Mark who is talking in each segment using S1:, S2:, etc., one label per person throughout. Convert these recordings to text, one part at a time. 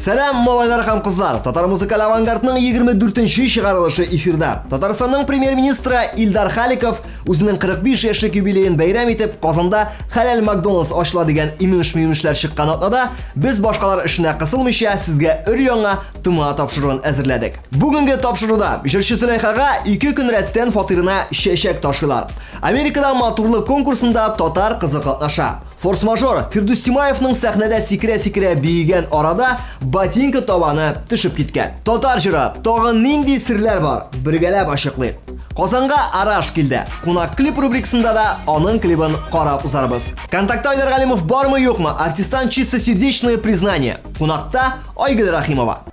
S1: Сәлам, малайлар һәм кызлар. Татар музыкаль авангардның 24-нче чыгарылышы эфирда. Татарстанның премьер-министры Илдар Халиков үзенең 45 яшьлек юбилеен бәйрәм итеп, Казанда Хәләл Макдоналдс ачыла дигән имеш-мимешләр чыккан атнада, без башкалар эшенә кысылмыйча сезгә өр-яңа тума тапшыруын әзерләдек. Бүгенге тапшыруда Җырчы Зөләйхага 2 көн рәттән фатирына чәчәк ташылар. Америкада матурлык конкурсында татар кызы катнаша. Форс-мажор Фирдус Тимаевның сәхнәдә сикерә-сикерә биегән арада ботинка табаны төшеп киткән. Татар җыры тагын нинди серләр бар, бергәләп ачыклыйк. Казанга Араш килде. Кунак клип рубрикасында да аның клибын карап узарбыз. Контактта Айдар Галимов бармы юкмы? Артисттан чистосердечное признание. Кунакта Айгөл Рахимова.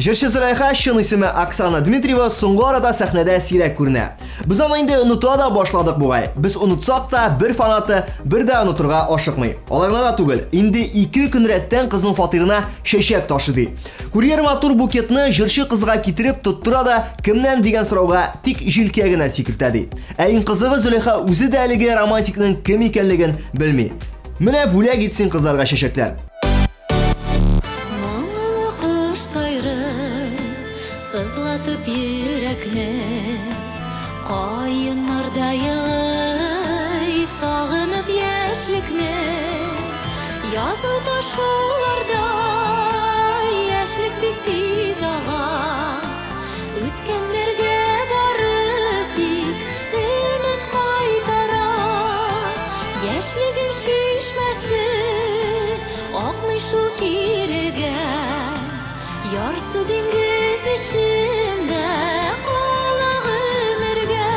S1: Җырчы Зөләйха чын исеме Оксана Дмитриева соңгы арада сәхнәдә сирәк күренә. Без аны инде онытуа да башладык бугай. Без онытсак та бер фанаты бер дә онытырга ашыкмый. Алай гына да түгел. Инде 2 көн рәттән кызның фатирына чәчәк ташыды. Курьер матур букетны җырчы кызга китереп тоттыра да кемнән дигән сорауга тик җилкә генә сикертәди. Ә иң кызыгы Зөләйха үзе дә әлеге романтикның кем икәнлеген белми. Менә бүләк итсен кызларга чәчәкләр.
S2: Сызлатып йөрәкне кайыннардай сагынып яшьлекне язу ташуларда яшьлек бик тиз ага үткәннәргә барып тик өмет кайтара яшьлегем шишмәсе акмый шул кирегә ярсу диңгез içinde kala ömürge.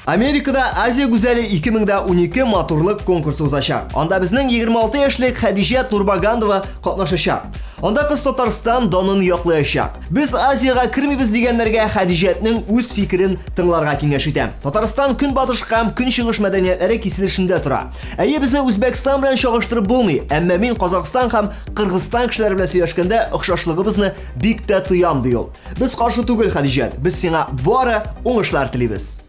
S1: Америкада Азия гүзәле 2012 матурлык конкурсы узачак. Анда безнең 26 яшьлек Хәдиҗә Нурбагандова катнашачак. Анда кыз Татарстан данын яклаячак. Без Азияга кирмибез дигәннәргә Хәдиҗәнең үз фикерен тыңларга киңәш итәм. Татарстан көнбатыш һәм көнчыгыш мәдәниятләре киселешендә тора. Әйе, безне Үзбәкстан белән чагыштырып булмый, әмма мин Казакстан һәм Кыргызстан кешеләре белән сөйләшкәндә охшашлыгыбызны бик тә тоям ди ул. Без каршы түгел, Хәдиҗә. Без сиңа бары уңышлар телибез.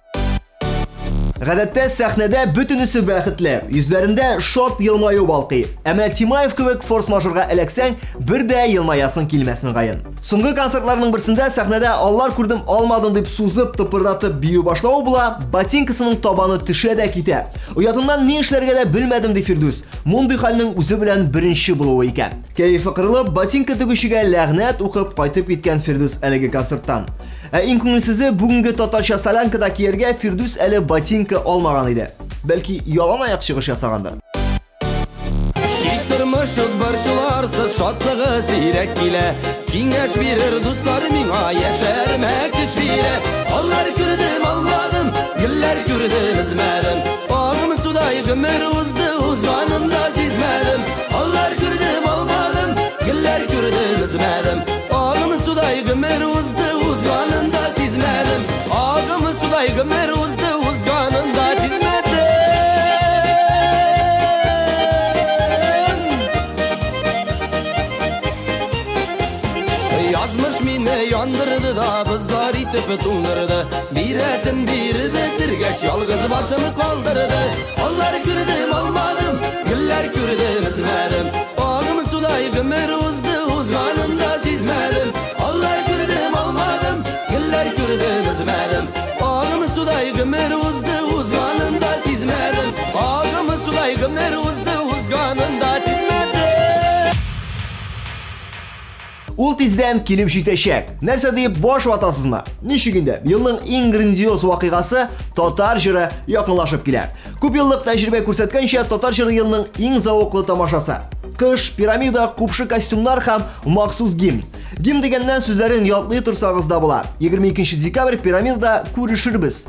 S1: Гадәттә сәхнәдә бөтенесе бәхетле, йөзләрендә шат елмаю балкый. Әмма Тимаев кебек форс-мажорга эләксәң, бер дә елмаясың килмәсме гаен. Соңгы концертларның берсендә сәхнәдә аллар күрдем, алмадым дип сузып, тыпырдатып бию башлау була, ботинкасының табаны төшә дә китә. Уятыннан ни эшләргә дә белмәдем ди Фирдус. Мондый хәлнең үзе белән беренче булуы икән. Кәефе кырылып, ботинка тегүчегә ләгънәт укып кайтып киткән Фирдус әлеге концерттан. Ә иң күңелсезе бүгенге татарча солянкада кияргә Фирдус әле ботинка алмаган иде. Бәлки ялан аяк чыгыш ясагандыр.
S3: Тормышык барчыларсыз шатлыгы сирәк килә. Киңәш бирер дуслар миңа яшәрмәк көч бирә. Аллар күрдем, алмадым, гөлләр күрдем, измәдем. Агым судай гомер узды, узганында сизмәдем. Аллар күрдем, алмадым, гөлләр күрдем, измәдем. Агым судай гомер узды, узганында сизмәдем. Агым судай гомер узды, узганында сизмәдем. Yazmış mine yandırdı da bızlar itip tundırdı. Biresin biri bitirgeç yalgız başımı kaldırdı. Onlar kürdüm almadım, güller kürdüm izmedim. Ağım suday gümür uzdu, uzmanında sizmedim. Allah kürdüm almadım, güller kürdüm izmedim. Ağım suday gümür uzdu, uzmanında sizmedim. Ağım suday gümür uzdu, uzmanında sizmedim.
S1: Ул тиздән килеп җитәчәк. Нәрсә дип баш ватасызмы? Ничегендә елның иң грандиоз вакыйгасы татар җыры якынлашып килә. Күп еллык тәҗрибә күрсәткәнчә татар җыры елның иң зауыклы тамашасы. Кыш, пирамида, купшы костюмнар һәм махсус гимн. Гимн дигәннән сүзләрен ятлый торсагыз да була. 22 декабрь пирамидада күрешербез.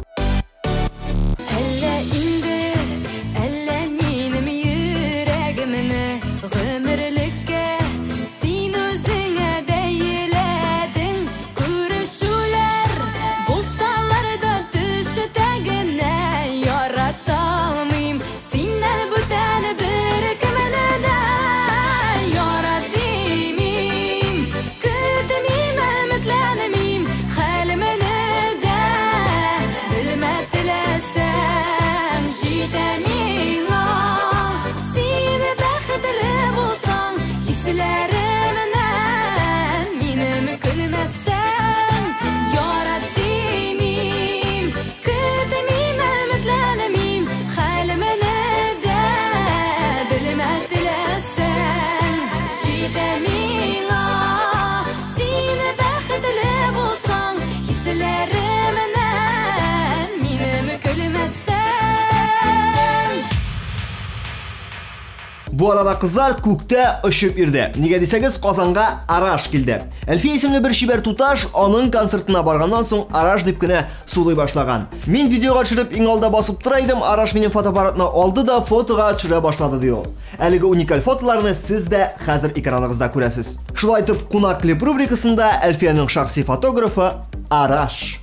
S1: Bu arada kızlar күктә ұшып ирде. Нигә дисәгез, Казанга Араш килде. Әлфия исемле бер шибәр туташ аның концертына барганнан соң Араш дип кенә сулый башлаган. Мин видеога төшереп иң алда басып тора идем, Араш минем фотоаппаратны алды да фотога төшерә башлады ди ул. Әлеге уникаль фотоларны сез дә хәзер экранныгызда күрәсез. Шулай итеп, кунак клип рубрикасында Әлфиянең шахси фотографы Араш.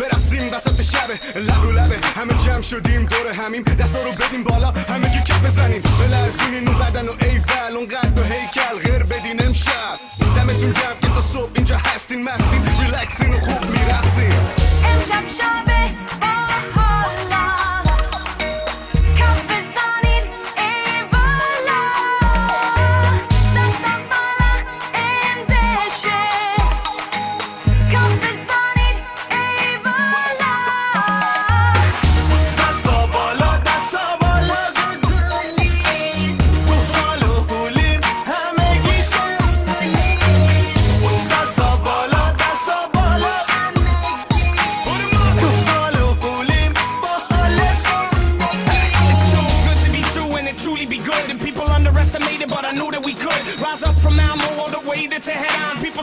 S4: برقصیم وسط شبه لب رو لبه همه جمع شدیم دور همیم دستا رو بدیم بالا همه گی کپ بزنیم بلرزونین اون بدن و ایول اون قد و هیکل غیر بدین امشب دمتون گرم که تا صبح اینجا هستین مستین ریلکسین و خوب میرقصین
S2: امشب شبه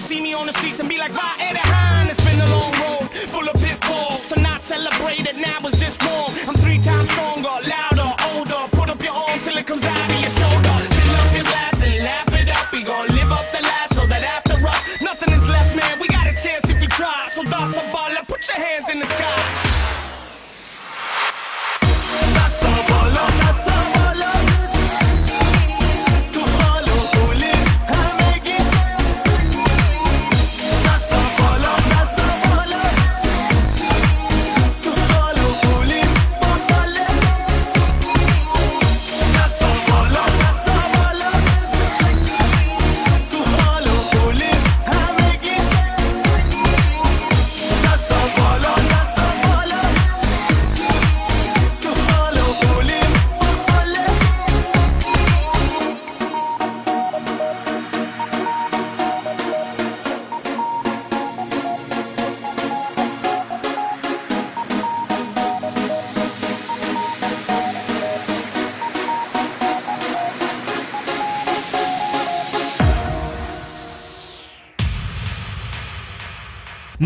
S4: see me on the streets and be like, "Va Edahan." It's been a long road, full of pitfalls. To not celebrate it now is just wrong. I'm 3 times stronger, louder, older. Put up your arms till it comes out of your shoulder. Fill up your glass and laugh it up. We gon' live up the last so that after us, nothing is left, man. We got a chance if you try. So that's a baller, put your hands in the sky.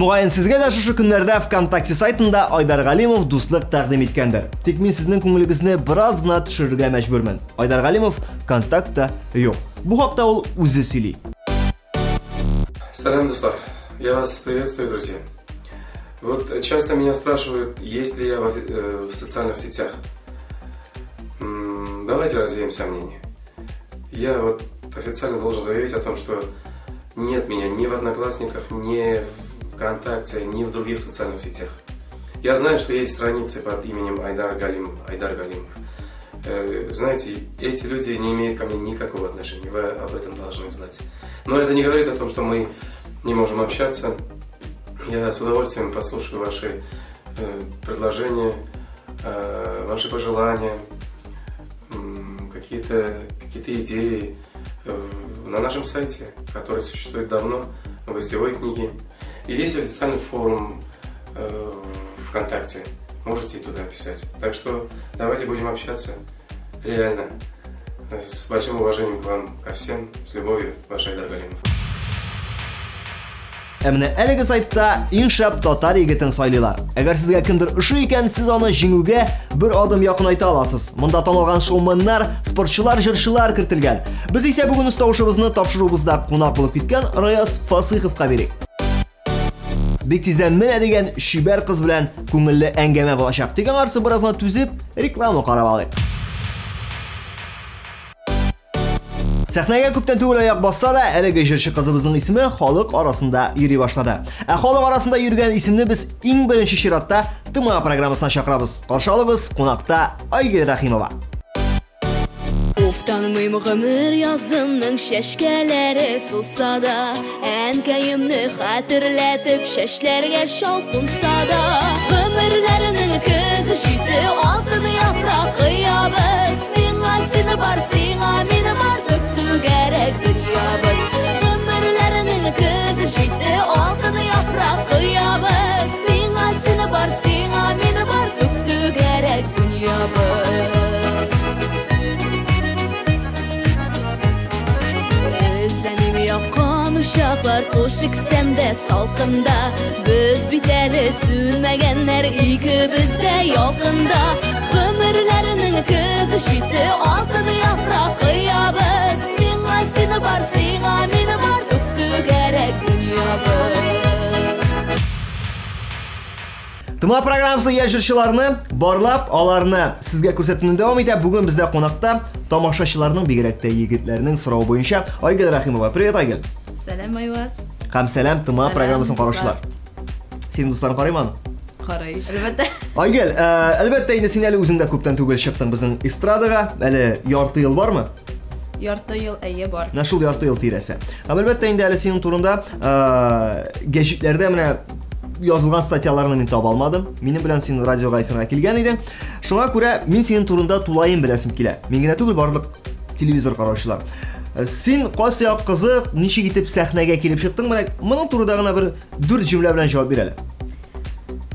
S1: Мугаен сезгә дә шушы көннәрдә ВКонтакте сайтында Айдар Галимов дуслык тәкъдим иткәндер. Тик мин сезнең күңелегезне бераз гына төшерергә мәҗбүрмен. Айдар Галимов контактта юк. Бу хакта ул үзе сөйли.
S5: Салам, дуслар. Я вас приветствую, друзья. Вот часто меня спрашивают, есть ли я в социальных сетях. Давайте развеем сомнения. Я вот официально должен заявить о том, что нет меня ни в Одноклассниках, ни в ВКонтакте, ни в других социальных сетях. Я знаю, что есть страницы под именем Айдар Галимов. Знаете, эти люди не имеют ко мне никакого отношения, вы об этом должны знать. Но это не говорит о том, что мы не можем общаться. Я с удовольствием послушаю ваши предложения, ваши пожелания, какие-то идеи на нашем сайте, который существует давно, в гостевой книге. И есть официальный форум ВКонтакте, можете и туда писать. Так что давайте будем общаться реально, с большим уважением к вам, ко всем, с любовью, ваш Айдар Галимов.
S1: Әміне әлігі сайтта ең шәп татар егетін сайлайлар. Әгәр сезгә кемдер ошый икән, сез аны җиңүгә бер адым якынайта аласыз. Монда танылган шоуменнар, спортчылар, җырчылар кертелгән. Без исә бүген үз тавышыбызны тапшырубызда кунак булып киткән Раяз Фасыйховка бирик. Бик тиздән менә дигән шибәр кыз белән күңелле әңгәмә булачак. Дигән арсы бераздан түзеп, реклама карап алыйк. Сәхнәгә күптән түгел аяк басса да, әлеге җырчы кызыбызның исеме халык арасында йөри башлады. Ә халык арасында йөргән исемне без иң беренче чиратта Тыма программасына чакырабыз. Каршы алабыз кунакта Айгөл Рахимова.
S6: Танымыйм гомер язымның шәшкәләре сулса да, әнкәемне хәтерләтеп шәшләргә шалкынса да, гомерләренең көзе җитте алтын яфрак кыябыз, миңа сине бар, сиңа мине бар, түгәрәк дөньябыз. Гомерләренең көзе җитте алтын яфрак кыябыз, миңа сине бар, сиңа мине бар, түгәрәк дөньябыз. Яqqan uşaqlar qoş iksəmdə salqında, biz bitəli sünməgənlər ikimiz də yaxında. Ömürlərinin közü şitdi altın yafraq qıyabız, minə sini var, sinə mini var, döktü gərək dünyabız.
S1: Тыма программасы яшырчыларны барлап, аларны сезгә күрсәтүне дәвам итә. Бүген бездә кунакта тамашачыларның бигрәк тә егетләрнең сорау буенча Айгөл Рахимова. Привет, Айгөл.
S6: Сәлам, Айваз.
S1: Һәм сәлам Тыма программасын караучылар. Син дусларың карыймы аны?
S6: Карый. Әлбәттә.
S1: Айгөл, әлбәттә инде син әле үзеңдә күптән түгел чыктың безнең эстрадага. Әле ярты ел бармы?
S6: Ярты ел әйе бар.
S1: Менә шул ярты ел тирәсе. Һәм әлбәттә инде әле синең турында гәҗитләрдә менә yazılgan statiyalarını min таба алмадым. Минем белән син радиога эфирга килгән идең. Шуңа күрә мин синең турында тулайым беләсем килә. Мин генә түгел, барлык телевизор караучылар. Син кайсы як кызы, ничек итеп сәхнәгә килеп чыктың? Менә моның турында гына бер 4 җөмлә белән җавап бир әле.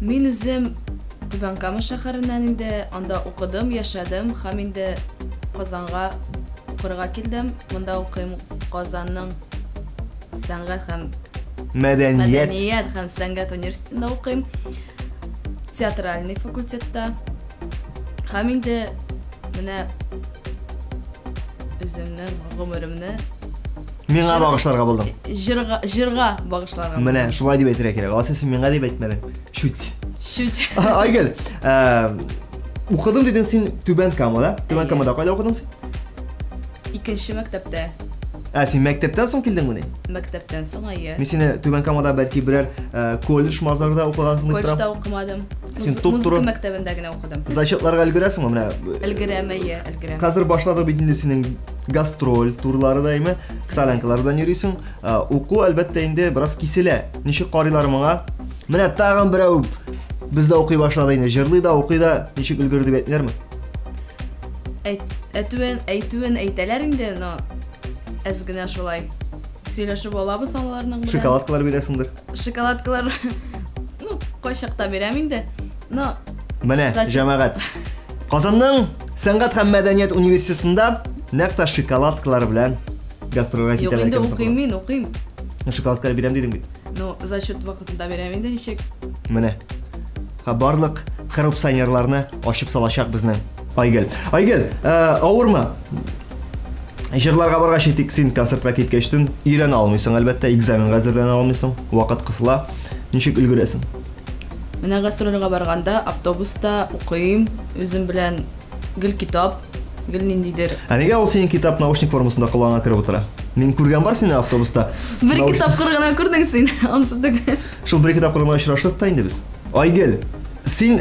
S6: Мин үзем Түбән-Кама шәһәреннән инде анда укыдым, яшәдем, һәм инде Казанга укырга килдем. Монда укыйм Казанның сәнгать һәм Мәдәният һәм сәнгать университетында укыйм. Театральный факультетта. Һәм инде менә үземнең гомеремне
S1: Миңа багышларга булдым.
S6: Җырга багышларга.
S1: Менә шулай дип әйтергә кирәк. Алса син миңа дип әйтмәдең. Шут. Айгөл, укыдым дидең син Түбән-Камада. Түбән-Камада кайда укыдың син?
S6: Икенче мәктәптә.
S1: Син мәктәптән соң килдең менә?
S6: Мәктәптән соң әйе.
S1: Мин сине Түбән-Камада бәлки берәр колледж мазарда укыгансың дип торам.
S6: Колледжда укымадым.
S1: Музыка
S6: мәктәбендә генә укыдым.
S1: Зачетларга өлгерәсеңме менә?
S6: Өлгерәм, әйе, өлгерәм.
S1: Хәзер башлады бит инде синең гастроль турлары даймы, кысаланкалар белән йөрисең. Уку әлбәттә инде бераз киселә. Ничек карыйлар моңа? Менә тагын берәү бездә укый башлады инде, җырлый да, укый да, ничек өлгерде дип әйтмиләрме?
S6: Әйтүен әйтәләр инде, но әз генә шулай сөйләшеп алабыз аларның белән.
S1: Шоколадкалар бирәсеңдер.
S6: Шоколадкалар, ну, кайчакта бирәм инде. Но
S1: менә җәмәгать. Казанның сәнгать һәм мәдәният университетында нәкъ шоколадкалар белән гастрольгә китәләр.
S6: Юк, инде укыйм.
S1: Шоколадкалар бирәм дидең бит.
S6: Ну, зачет вакытында бирәм инде ничек?
S1: Менә. Барлык коррупционерларны ачып салачак безнең Айгөл. Айгөл, авырмы? Җырларга барга шетик, син концертка киткәчтен өйрәнә алмыйсың, әлбәттә, экзаменга әзерләнә алмыйсың, вакыт кысыла. Ничек өлгерәсең?
S6: Менә гастрольгә барганда автобуста укыйм, үзем белән гел китап, гел ниндидер.
S1: Нигә ул синең китап наушник формасында куллана киреп утыра? Мин күргән бар сине автобуста.
S6: Бер китап кыргына күрдең син, ансы түгел.
S1: Шул бер китап кыргына очраштык та инде без. Айгөл, син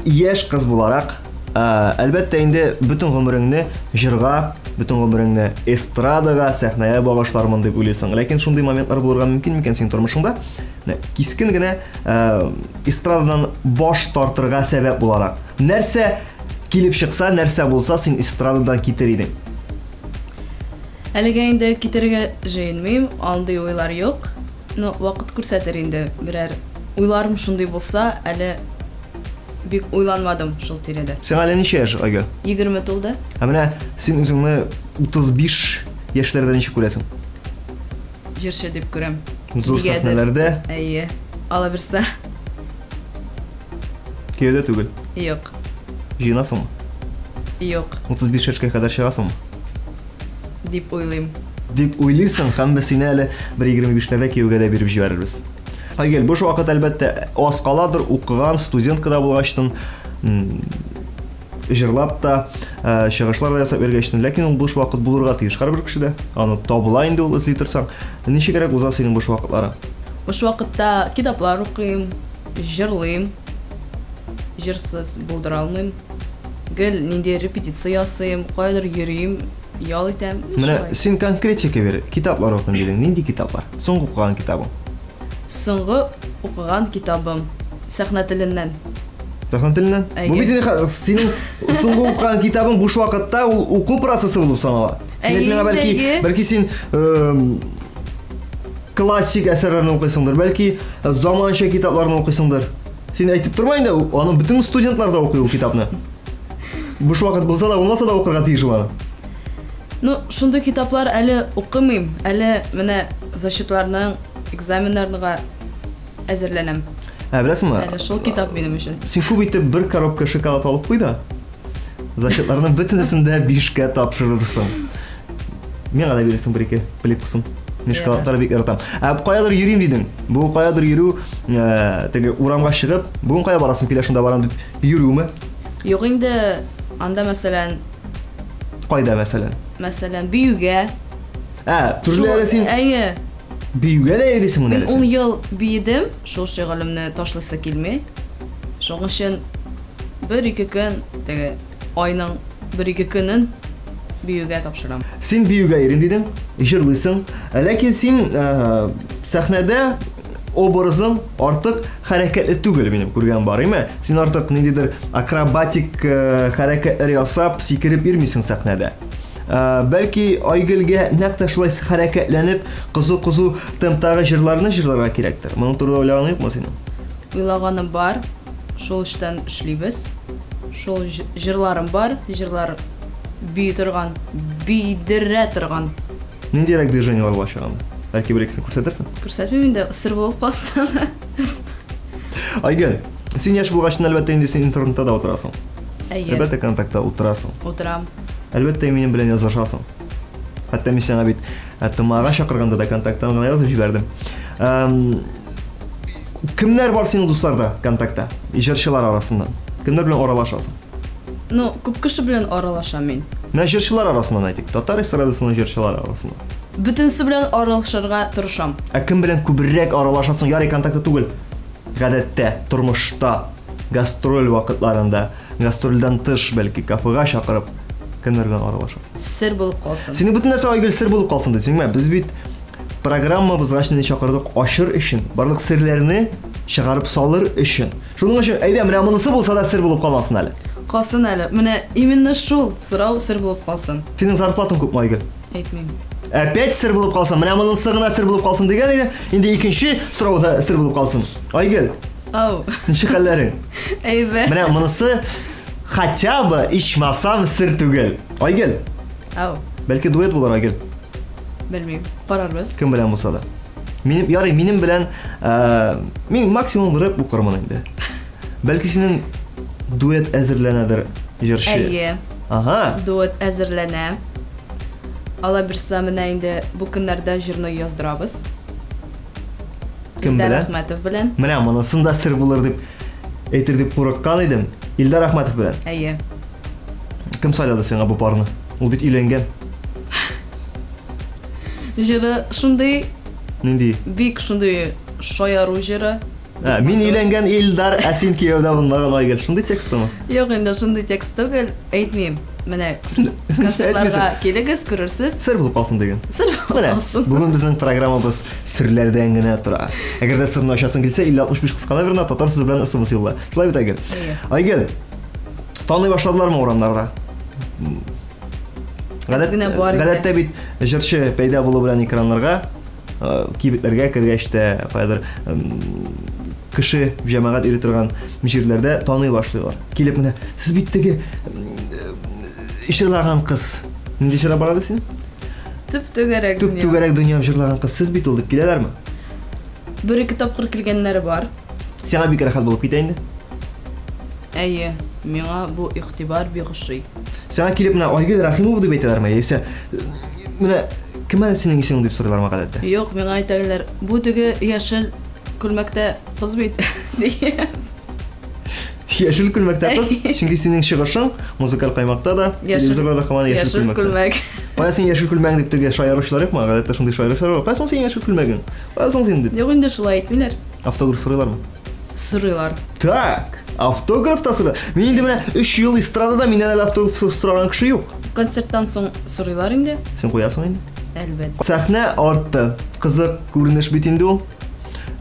S1: яшь кыз буларак, әлбәттә инде бүтән гомереңне җырга, бүтән гомереңне эстрадага, сәхнәгә багышлармын дип уйлыйсың. Ләкин шундый моментлар булырга мөмкин микән синең тормышыңда? Кискен генә эстрададан баш тартырга сәбәп буларак. Нәрсә килеп чыкса, нәрсә булса, син эстрададан китер идең?
S6: Әлегә инде китергә җыенмыйм, андый уйлар юк. Но вакыт күрсәтер инде. Берәр уйларым шундый булса, әле бик уйланмадым шул тирәдә.
S1: Син әле ничә яшь, Айгөл?
S6: 20 тулды.
S1: Менә син үзеңне 35 яшьләрдә ничек күрәсең?
S6: Җырчы дип күрәм.
S1: Зур
S6: Нигәдер.
S1: сәхнәләрдә,
S6: Әйе. Ала берсе.
S1: кияүдә түгел.
S6: Юк.
S1: Җыенасыңмы?
S6: Юк.
S1: 35 яшькә кадәр чыгасыңмы?
S6: Дип уйлыйм.
S1: Дип уйлыйсың, һәм без сине әле 1.25-ләрдә кияүгә дә биреп җибәрербез. Әгәр буш вакыт әлбәттә аз каладыр, укыган студентка да булгачтын, җырлап та, чыгышлар да ясап бергәчтен, ләкин ул буш вакыт булырга тиеш һәрбер кешедә. Аны табыла инде ул эзли торсаң. Ничегрәк уза синең буш вакытларың?
S6: Буш вакытта китаплар укыйм, җырлыйм. Җырсыз булдыра алмыйм. Гел нинди репетиция ясыйм, кайдыр йөрим, ял итәм.
S1: Менә син конкретика бир. Китаплар укыйм дидең. Нинди китаплар? Соңгы укыган китабың?
S6: Соңгы укыган китабым сәхнә теленнән.
S1: Рәхмәт теленнән. Бу бит синең соңгы укыган китабың буш вакытта ул уку процессы булып санала. Син әйтмәгә бәлки син классик әсәрләрне укыйсыңдыр, бәлки заманча китапларны укыйсыңдыр. Син әйтеп тормайын да, аны бөтен студентлар да укый ул китапны. Буш вакыт булса да, булмаса да укырга тиеш ул аны.
S6: Ну, шундый китаплар әле укымыйм. Әле менә зачетларның, экзаменнарга әзерләнәм.
S1: Беләсеңме?
S6: Әле шул китап минем өчен.
S1: Син күп итеп бер коробка шоколад алып куй да. Зачетларның бөтенесен дә 5-кә тапшырырсың. Миңа да бирәсең бер-ике плиткасын. Мин шоколадларны бик яратам. Каядыр йөрим дидең. Бу каядыр йөрү, теге урамга чыгып, бүген кая барасың, килә шунда барам дип йөрүме?
S6: Юк инде анда мәсәлән,
S1: Кайда мәсәлән?
S6: биюгә.
S1: Төрле син
S6: Әйе.
S1: биюгә дә йөрисең
S6: Мин
S1: менә.
S6: 10 ел биедем, шул шөгылемне ташлыйсы килми. Шуның өчен 1-2 көн, теге айның 1-2 көнен биюгә тапшырам.
S1: Син биюгә йөрим дидең, җырлыйсың, ләкин син сәхнәдә образың артык хәрәкәтле түгел минем күргән барымы? Син артык ниндидер акробатик хәрәкәтләр ясап, сикереп йөрмисең сәхнәдә. Бәлки Айгөлгә нәкъ шулай хәрәкәтләнеп, кызу-кызу темптагы җырларны җырларга кирәктер. Моның турында уйлаган юкмы синең?
S6: Уйлаганым бар. Шул эштән эшлибез. Шул җырларым бар. Җырлар бии торган, бидерә торган.
S1: Ниндирәк движениелар башлаган? Бәлки бер-икесен күрсәтерсең?
S6: Күрсәтмим инде, сыр булып калсын.
S1: Айгөл, син яшь булгачтан әлбәттә инде син интернетта да утырасың.
S6: Әйе.
S1: Әлбәттә контактта утырасың.
S6: Утырам.
S1: Әлбәттә минем белән язышасың. Хәтта мин сиңа бит тымага чакырганда да контакттан гына язып җибәрдем. Кемнәр бар синең дусларда контактта? Җырчылар арасыннан. Кемнәр белән аралашасың?
S6: Ну, күп кеше белән аралашам мин.
S1: Менә җырчылар арасыннан әйтик. Татар эстрадасының җырчылары арасыннан.
S6: Бөтенсе белән аралашырга тырышам.
S1: Кем белән күбрәк аралашасың? Ярый контактта түгел. Гадәттә, тормышта, гастроль вакытларында, гастрольдән тыш бәлки кафега чакырып, кемнәр белән аралашасың?
S6: Сер булып калсын.
S1: Синең бөтен нәрсә Айгөл сер булып калсын дисеңме? Без бит программабызга шуны чакырдык ашыр өчен, барлык серләрне чыгарып салыр өчен. Шуның өчен әйдә, менә монысы булса да сер булып калмасын әле.
S6: Калсын әле. Менә именно шул сорау сер булып калсын.
S1: Синең зарплатаң күпме, Айгөл?
S6: Әйтмим.
S1: Опять сер булып калсын. Менә монысы гына сер булып калсын дигән иде. Инде икенче сорау да сер булып калсын. Айгөл,
S6: Ау.
S1: ничек хәлләрең?
S6: Әйбә.
S1: Менә монысы хотя бы ичмасам сер түгел. Айгөл,
S6: Ау.
S1: бәлки дуэт булыр, Айгөл.
S6: Белмим. Карарбыз.
S1: Кем белән булса да. Минем белән мин максимум рэп укырмын инде. Бәлки синең дуэт әзерләнәдер җырчы.
S6: Әйе.
S1: Ага.
S6: Дуэт әзерләнә. Ала берсе менә инде бу көннәрдә җырны яздырабыз.
S1: Кем
S6: Илдар
S1: белән?
S6: Әхмәтов белән.
S1: Менә монысында сер булыр дип әйтер дип курыккан идем. Илдар Әхмәтов белән.
S6: Әйе.
S1: Кем сайлады сиңа бу парны? Ул бит өйләнгән.
S6: Җыры шундый,
S1: Нинди?
S6: бик шундый шаяру җыры.
S1: Мин өйләнгән Илдар, ә син кияүдә булмаган, Айгөл. Шундый текстымы?
S6: Юк инде шундый текст түгел, әйтмим. Менә концертларга килегез, күрерсез.
S1: Сер булып калсын дигән.
S6: Сер
S1: Менә,
S6: булсын.
S1: бүген безнең программабыз серләрдән генә тора. Әгәр дә сырны ачасың килсә, 50-65 кыскана берне татар сүзе белән ысымы сыйла. Шулай бит, Айгөл. Айгөл, таный башладылармы урамнарда?
S6: Генә бар иде.
S1: Гадәттә бит җырчы пәйда булу белән экраннарга, кибетләргә кергәч тә, кайдыр кеше җәмәгать йөри торган җирләрдә таный башлыйлар. Килеп менә, сез бит теге ишырлаган кыз. Нинди җырла бар иде син?
S6: Түп түгәрәк.
S1: Түгәрәк дөньям җырлаган кыз. Сез бит ул дип киләләрме?
S7: bir-iki тапкыр килгәннәре бар.
S1: Сиңа бик рәхәт булып китә инде.
S7: Әйе, миңа бу игътибар бик ошый.
S1: Сиңа килеп менә Айгөл Рахимова дип әйтәләрме? Яисә менә кем әле синең исемең дип сорыйлармы гадәттә?
S7: Юк, миңа әйтәләр, бу теге яшел күлмәктә кыз бит.
S1: Яшел күлмәктә кыз, чөнки синең чыгышың музыкаль каймакта да, телевизорларда һаман яшел күлмәк. Кая син яшел күлмәк дип теге шаяручылар юкмы? Гадәттә шундый шаяручылар бар. Кайсын син яшел күлмәгең? Кайсын син дип.
S7: Юк, инде шулай әйтмиләр.
S1: Автограф сорыйлармы?
S7: Сорыйлар.
S1: Так, автограф та сорыйлар. Мин инде менә 3 ел эстрадада миннән әле автограф сораган кеше юк.
S7: Концерттан соң сорыйлар инде.
S1: Син куясың инде.
S7: Әлбәттә.
S1: Сәхнә артты. Кызык күренеш бит инде ул.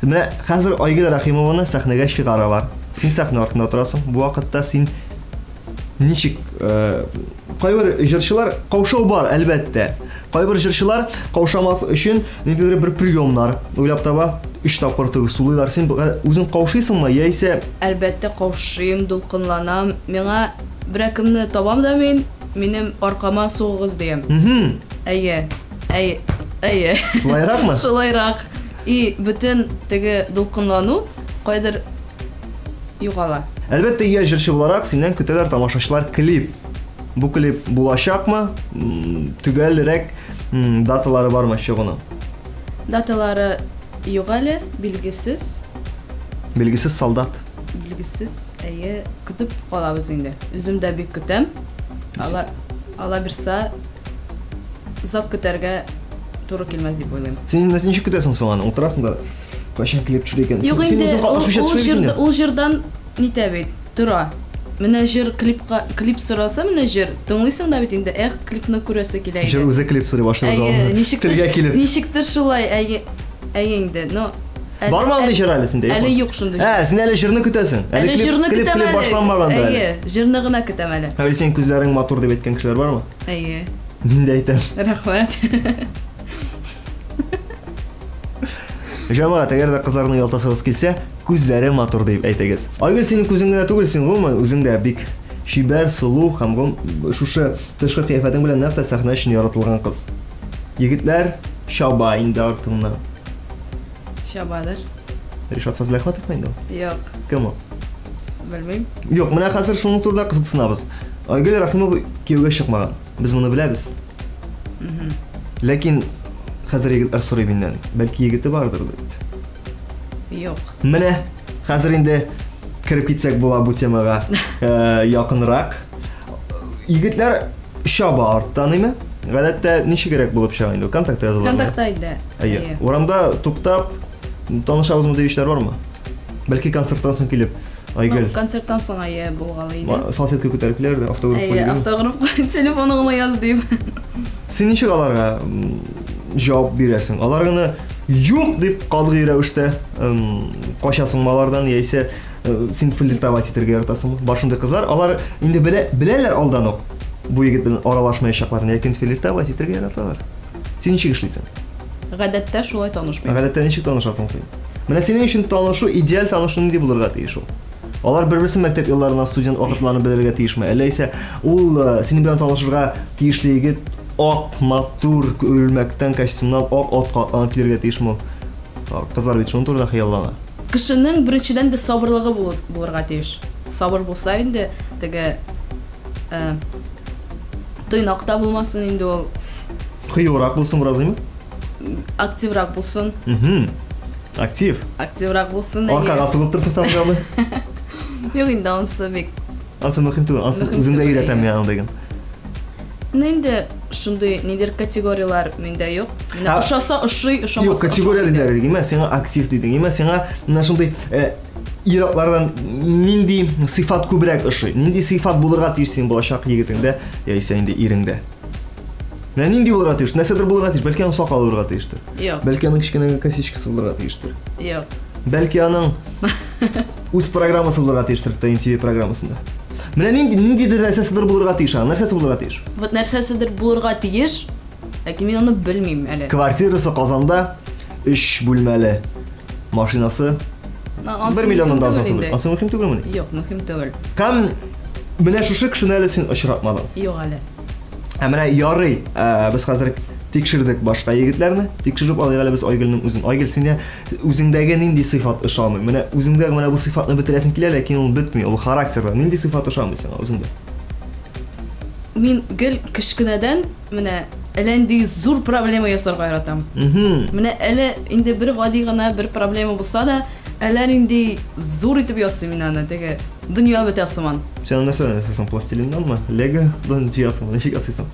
S1: Менә хәзер Айгөл Рахимованы сәхнәгә чыгаралар. Син сәхнә артында торасың. Бу вакытта син ничек кайбер җырчылар каушау бар, әлбәттә. Кайбер җырчылар каушамас өчен ниндидер бер приемнар уйлап таба, 3 тапкыр тыгы сулыйлар. Син үзең каушыйсыңмы, яисә
S7: Әлбәттә каушыйм, дулкынланам. Миңа берәкемне табам да минем аркама сугыз дiyem. Әйе.
S1: Шулайракмы?
S7: Шулайрак. И бүтән теге дулкынлану кайдыр югала.
S1: Әлбәттә, я җырчы буларак синнән көтәләр тамашачылар клип. Бу клип булачакмы? Төгәлрәк даталары бармы чыгуның?
S7: Даталары юк әле, билгесез.
S1: Белгесез солдат.
S7: Билгесез. Әйе, көтеп калабыз инде. Үзем дә бик көтәм. Ала бирсә зат көтәргә туры килмәс дип уйлыйм.
S1: Син ничек көтәсең соң аны? Утырасың да кайчан клип төшер икән?
S7: Юк инде, ул җырдан нитә бит, тора. Менә җыр клип сораса, менә җыр тыңлыйсың да бит инде, клипны күрәсе килә иде.
S1: Җыр үзе клип сорый башлый
S7: Әйе,
S1: Телгә килеп.
S7: Ничектер шулай, әйе инде. Но
S1: Бармы андый җыр әле синдә?
S7: Әле юк шундый.
S1: Син әле җырны көтәсең.
S7: Әле җырны көтәм әле.
S1: Башланмаган да.
S7: Әйе, җырны гына көтәм әле.
S1: Әле син күзләрең матур дип әйткән кешеләр бармы?
S7: Әйе.
S1: Мин дә әйтәм.
S7: Рәхмәт.
S1: Җәмәгать, әгәр дә кызларның ялтасыгыз килсә, күзләре матур дип әйтегез. Айгөл, синең күзең генә түгел, син гомумән үзең дә бик шибәр, сулу һәм шушы тышкы кыяфәтең белән нәкъ сәхнә өчен яратылган кыз. Егетләр шаба инде артыңнан.
S7: Шабадыр.
S1: Ришат Фазлахматов инде.
S7: Юк,
S1: Кем ул?
S7: белмим.
S1: Юк, менә хәзер шуның турында кызыксынабыз. Айгөл Рахимова кияүгә чыкмаган. Без моны беләбез. Ләкин хәзер егетләр сорый миннән. Бәлки егете бардыр дип.
S7: Юк.
S1: Менә хәзер инде кирип китсәк була бу темага якынрак. Егетләр шаба арттаныймы? Гадәттә ничегрәк булып чыга инде? Контакт язылган.
S7: Контактта иде.
S1: Әйе. Урамда туктап танышабызмы диючеләр бармы? Бәлки концерттан соң килеп Айгөл.
S7: Концерттан соң әйе булгалы иде.
S1: Салфетка күтәреп киләр, автограф
S7: Әйе,
S1: куйган.
S7: автограф телефоныңны яз дип.
S1: Син ничек аларга җавап бирәсең? Алар гына юк дип калгы рәвештә качасың алардан, яисә син флиртовать итәргә яратасыңмы? Башында кызлар, алар инде беләләр алдан ук бу егет белән аралашмаячакларын, ләкин флиртовать итәргә яраталар. Син ничек эшлисең?
S7: Гадәттә шулай танышмыйм.
S1: Гадәттә ничек танышасың син? Менә синең өчен танышу, идеаль танышу нинди булырга тиеш ул? Алар бер-берсен мәктәп елларында студент вакытларны белергә тиешме? Әллә ул синең белән танышырга тиешле егет ак, матур, күлмәктән, костюмнан ак атка атланып килергә тиешме? Кызлар бит шуның турында хыяллана.
S7: Кешенең беренчедән дә сабырлыгы булырга тиеш. Сабыр булса инде, теге тыйнакта булмасын инде ул.
S1: Кыюрак булсын разыймы?
S7: Активрак булсын.
S1: Актив.
S7: Активрак булсын.
S1: Аркага сыгып торсын тамганы.
S7: Юк инде ансы бик.
S1: Ансы мөһим түгел. Ансы үзем дә өйрәтәм яны дигән.
S7: Инде шундый нидер категориялар миндә юк. Менә ошаса ошый, ошамаса.
S1: Юк, категория диләр диген. Мен сиңа актив дидең. Мен сиңа менә шундый ираклардан нинди сыйфат күбрәк ошый. Нинди сыйфат булырга тиеш син булачак егетеңдә, яисә инде иреңдә. Менә нинди булырга тиеш? Нәрсәдер булырга тиеш. Бәлки аның сакалы булырга тиештер.
S7: Юк.
S1: Бәлки аның кичкенә косичкасы булырга тиештер.
S7: Юк.
S1: Бәлки аның үз программасы булырга тиештер, ТМТV программасында. Менә ниндидер нәрсәседер булырга тиеш, нәрсәсе булырга тиеш.
S7: Вот нәрсәседер булырга тиеш, ләкин мин аны белмим әле.
S1: Квартирасы Казанда 3 бүлмәле. Машинасы 1 миллионнан да азат түгел. Асы мөһим түгелме?
S7: Юк, мөһим түгел.
S1: Һәм менә шушы кешене әле син очратмадың.
S7: Юк әле.
S1: Менә ярый, без хәзер Тикшердек башка егетләрне, тикшереп алыйк әле без Айгөлнең үзен. Айгөл, синдә үзеңдәге нинди сыйфат ошамый? Менә үзеңдә менә бу сыйфатны бетерәсең килә, ләкин ул бетми, ул характерда. Нинди сыйфат ошамый сиңа үзеңдә?
S7: Мин гел кичкенәдән менә әллә зур проблема ясарга яратам. Менә әле инде бер гади гына бер проблема булса да, әллә инде зур итеп ясыйм мин аны, теге дөнья бетә сыман.
S1: Сен нәрсәдән ясыйсың? Пластилинданмы? Лего-дан ясыйсың, ничек ясыйсың?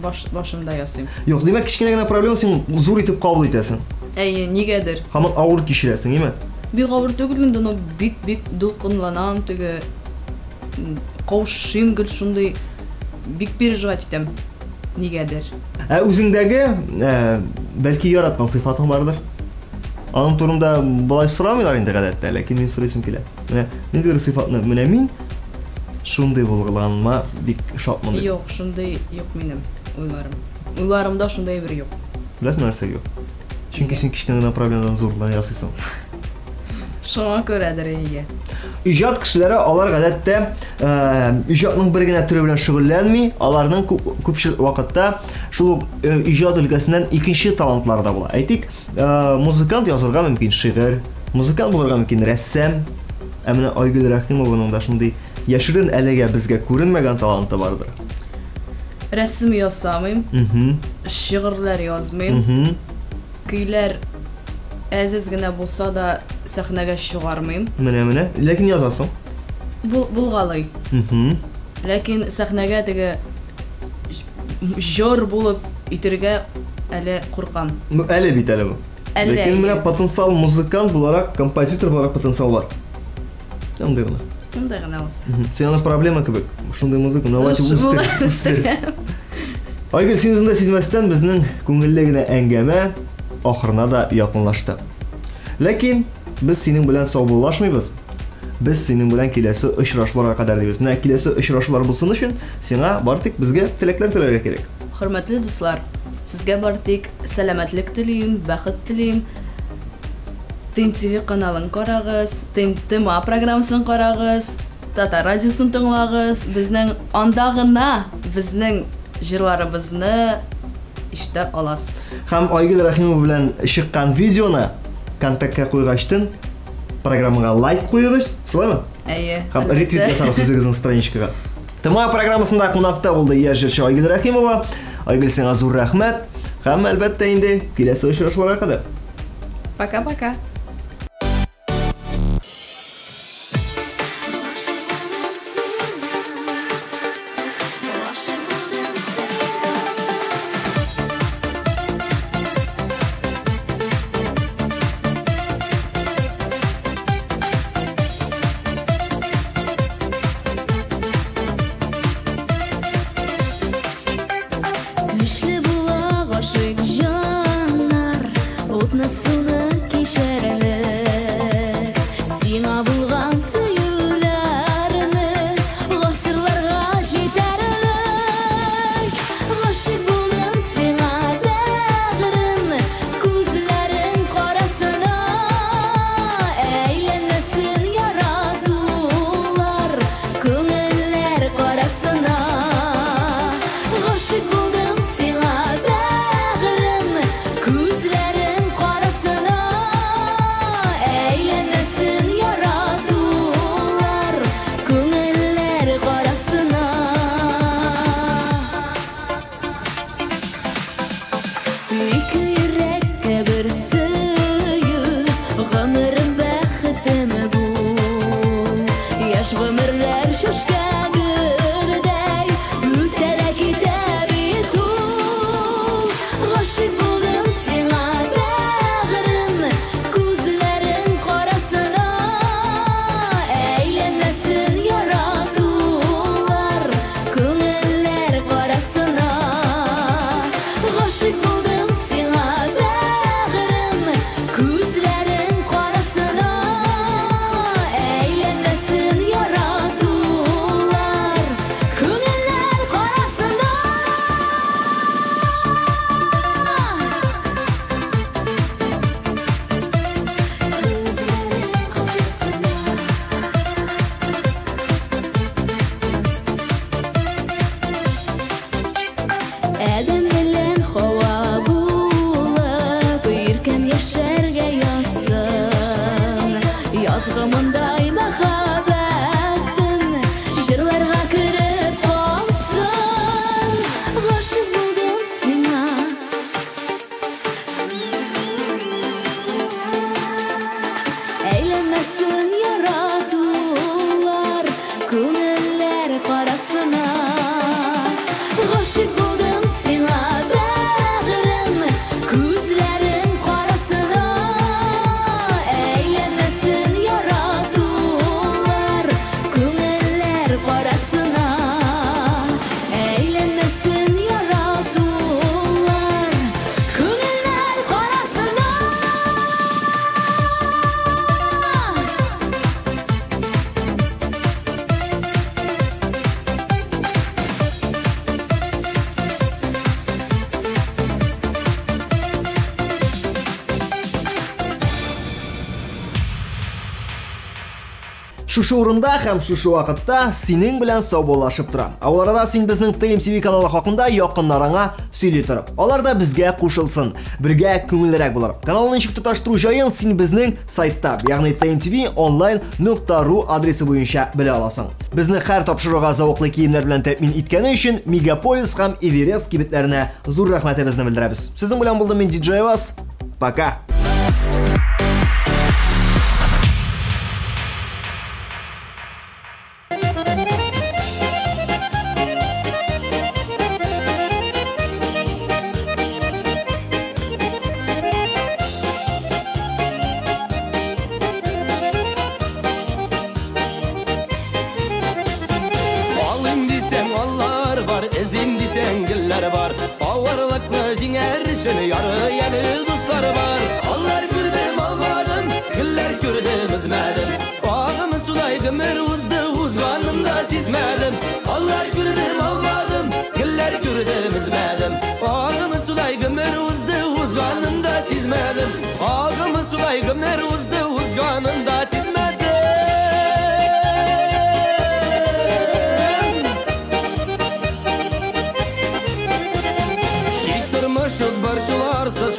S7: Башымда ясыйм.
S1: Юк, димәк кичкенә генә проблема син зур итеп кабул итәсең.
S7: Әйе, нигәдер.
S1: Һаман авыр кичерәсең, име?
S7: Бик авыр түгел инде, но бик дулкынланам, теге каушыйм гел шундый бик переживать итәм. Нигәдер.
S1: Үзеңдәге бәлки яраткан сыйфатың бардыр. Аның турында болай сорамыйлар инде гадәттә, ләкин мин сорыйсым килә. Менә ниндидер сыйфатны менә мин шундый булганма бик шатмын.
S7: Юк, шундый юк минем уйларым. Уйларымда шундый бер юк.
S1: Беләсеңме нәрсә юк? Чөнки син кичкенә генә проблемадан зурлан ясыйсың.
S7: Шуңа күрәдер әйе.
S1: Иҗат кешеләре алар гадәттә иҗатның бер генә төре белән шөгыльләнми, аларның күпчел вакытта шул иҗат өлкәсеннән икенче талантлары да була. Әйтик, музыкант язарга мөмкин шигырь, музыкант булырга мөмкин рәссам. Ә менә Айгөл Рәхимованың да шундый яшерен әлегә безгә күренмәгән таланты бардыр.
S7: Рәсем ясамыйм, шигырьләр язмыйм, көйләр әзиз генә булса да сәхнәгә чыгармыйм.
S1: Менә, ләкин язасың.
S7: Булгалый. Ләкин сәхнәгә теге җор булып итергә әле куркам.
S1: Әле бит әле бу. Ләкин менә потенциал музыкант буларак, композитор буларак потенциал бар. Андый гына.
S7: Андый гына булса.
S1: Сиңа проблема кебек. Шундый музыка наватив үстер. Айгөл, син үзеңдә сизмәстән безнең күңелле генә әңгәмә ахырына да якынлашты. Ләкин без синең белән саубуллашмыйбыз. Без синең белән киләсе очрашуларга кадәр дибез. Менә киләсе очрашулар булсын өчен сиңа бар тик безгә теләкләр теләргә кирәк.
S7: Хөрмәтле дуслар, сезгә бар тик сәламәтлек телим, бәхет телим. Тим ТВ каналын карагыз, Тема программасын карагыз, Татар радиосын тыңлагыз. Безнең анда гына безнең җырларыбызны ишетә аласыз.
S1: Һәм Айгөл Рәхимова белән чыккан видеоны контактка куйгачтын, программага лайк куйыгыз, шулаймы?
S7: Әйе.
S1: Һәм ретвит ясагыз үзегезнең страничкага. Тема программасында кунакта булды яшь җырчы Айгөл Рәхимова. Айгөл, сиңа зур рәхмәт. Һәм әлбәттә инде киләсе очрашуларга кадәр.
S7: Пока-пока. Adam bilen hava
S1: Шушы урында һәм шушы вакытта синең белән саубуллашып торам. Аларда син безнең TMTV каналы хакында якыннарыңа сөйли торып, алар да безгә кушылсын, бергә күңеллерәк булыр. Каналны ничек тоташтыру җаен син безнең сайтта, ягъни tmtv.online.ru адресы буенча белә аласың. Безне һәр тапшыруга зауыклы киемнәр белән тәэмин иткәне өчен Мегаполис һәм Эверест кибетләренә зур рәхмәтебезне белдерәбез. Сезнең белән булдым мин DJ Вас. Пока.
S3: Yarı yeli dostlar var. Onlar gördüm almadım, güller gördüm üzmedim. Ağımı sulaydım uzdu uzmanımda sizmedim. Allah gördüm almadım, güller gördüm üzmedim. Ağımı sulaydım uzdu uzmanımda sizmedim. Ağımı sulaydım uzdu uzmanımda sizmedim.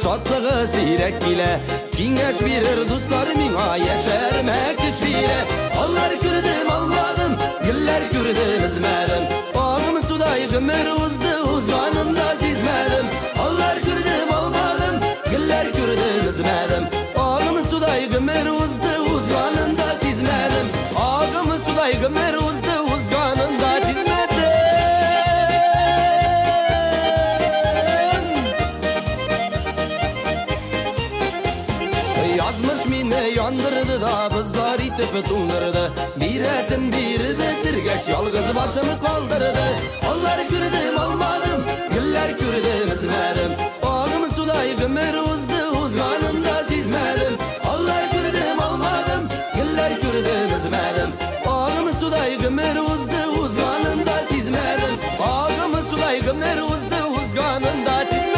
S3: Şatlığı sirek ile Kingeş birir dostlar mina yeşermek işbire. Onlar gördüm almadım, güller gördüm üzmedim. Ağımı sudaydım uzdu uzmanımda sizmedim. Allah gördüm almadım, güller gördüm üzmedim. Ağımı sudaydım uzdu uzmanımda sizmedim. Ağımı sudaydım uzdu uzmanımda sizmedim. Yazmış mini yandırdı da bızlar itip tundırdı. Bir resim bir bitirgeç yalgız başımı kaldırdı. Onlar gördüm almadım, güller gördüm üzmedim. Ağımı sulaydım uzdu uzmanımda sizmedim. Allah gördüm almadım, güller gördüm üzmedim. Ağımı sulaydım uzdu uzmanımda sizmedim. Ağımı sulaydım uzdu uzmanımda sizmedim.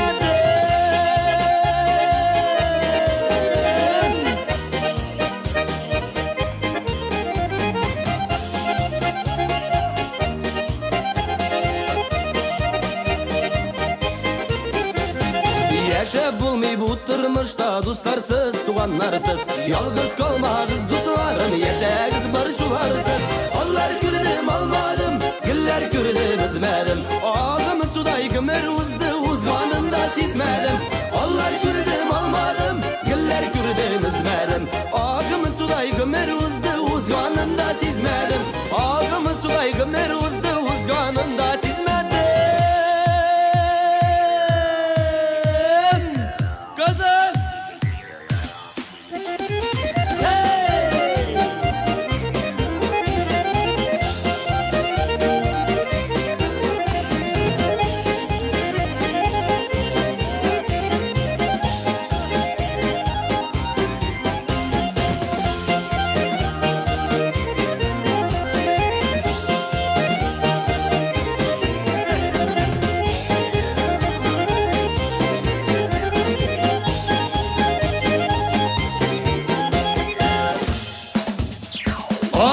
S3: Yaşap bulmay bu tırmışta dostlarsız, tuğanlarsız. Yalgız kalmağız dostlarım, yaşağız barışılarsız. Allah gördüm almadım, güller gördüm üzmedim. Ağımı sudaydım uzdu uzmanımda sizmedim. Allah gördüm almadım, güller gördüm üzmedim. Ağımı sudaydım uzdu uzmanımda sizmedim. Ağımı sudaydım uzdu uzmanımda sizmedim.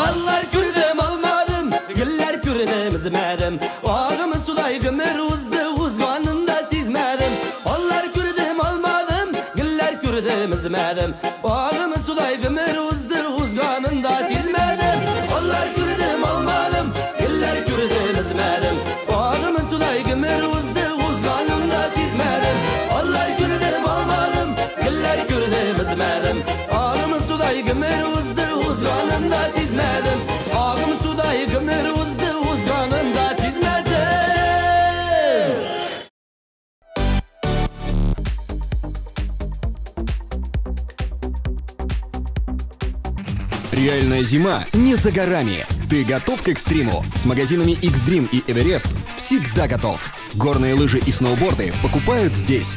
S3: Allah gördüm almadım, güller gördüm üzmedim. Ağımı sulaydım uzdu uzmanımda sizmedim. Allah gördüm almadım, güller gördüm üzmedim. Ağımı sulaydım uzdu uzmanımda sizmedim. Allah gördüm almadım, güller gördüm üzmedim. Ağımı sulaydım uzdu uzmanımda sizmedim. Allah gördüm almadım, güller gördüm üzmedim. Ağımı sulaydım uzdu uzmanımda sizmedim. Ağım sudaydım uzdu uzmanımda sizmedim.
S8: Реальная зима не за горами. Ты готов к экстриму? С магазинами X-Dream и Everest всегда готов. Горные лыжи и сноуборды покупают здесь.